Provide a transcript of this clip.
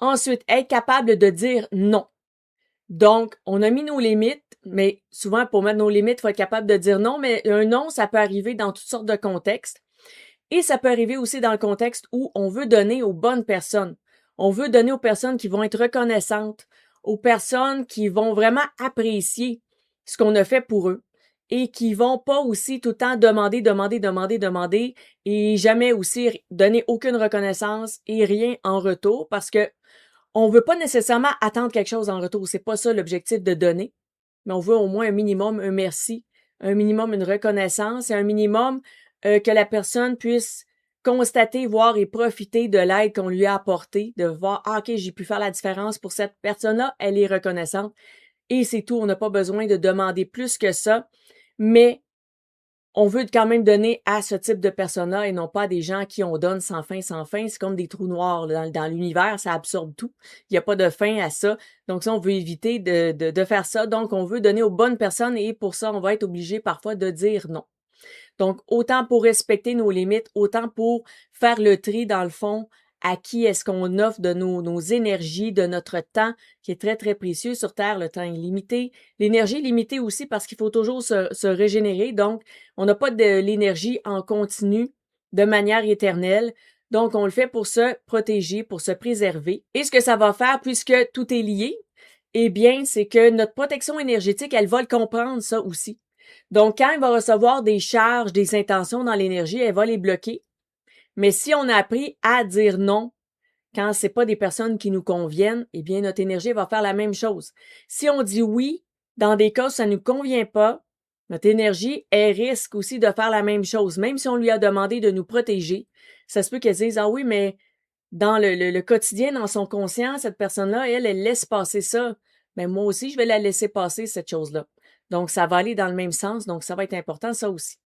Ensuite, être capable de dire non. Donc, on a mis nos limites, mais souvent, pour mettre nos limites, il faut être capable de dire non, mais un non, ça peut arriver dans toutes sortes de contextes. Et ça peut arriver aussi dans le contexte où on veut donner aux bonnes personnes. On veut donner aux personnes qui vont être reconnaissantes, aux personnes qui vont vraiment apprécier ce qu'on a fait pour eux et qui vont pas aussi tout le temps demander et jamais aussi donner aucune reconnaissance et rien en retour parce que on veut pas nécessairement attendre quelque chose en retour. C'est pas ça l'objectif de donner, mais on veut au moins un minimum, un merci, un minimum, une reconnaissance et un minimum que la personne puisse constater, voir et profiter de l'aide qu'on lui a apportée, de voir, ah, ok, j'ai pu faire la différence pour cette personne-là, elle est reconnaissante. Et c'est tout, on n'a pas besoin de demander plus que ça, mais on veut quand même donner à ce type de personnes-là et non pas à des gens qui on donne sans fin, sans fin. C'est comme des trous noirs là, dans l'univers, ça absorbe tout. Il n'y a pas de fin à ça. Donc ça, on veut éviter de faire ça. Donc, on veut donner aux bonnes personnes et pour ça, on va être obligé parfois de dire non. Donc, autant pour respecter nos limites, autant pour faire le tri dans le fond à qui est-ce qu'on offre de nos énergies, de notre temps, qui est très, très précieux sur Terre. Le temps est limité. L'énergie est limitée aussi parce qu'il faut toujours se régénérer. Donc, on n'a pas de l'énergie en continu de manière éternelle. Donc, on le fait pour se protéger, pour se préserver. Et ce que ça va faire, puisque tout est lié, eh bien, c'est que notre protection énergétique, elle va le comprendre, ça aussi. Donc, quand elle va recevoir des charges, des intentions dans l'énergie, elle va les bloquer. Mais si on a appris à dire non quand c'est pas des personnes qui nous conviennent, eh bien, notre énergie va faire la même chose. Si on dit oui, dans des cas où ça ne nous convient pas, notre énergie, elle risque aussi de faire la même chose. Même si on lui a demandé de nous protéger, ça se peut qu'elle dise, ah oui, mais dans le quotidien, dans son conscient, cette personne-là, elle laisse passer ça. Mais moi aussi, je vais la laisser passer, cette chose-là. Donc, ça va aller dans le même sens. Donc, ça va être important, ça aussi.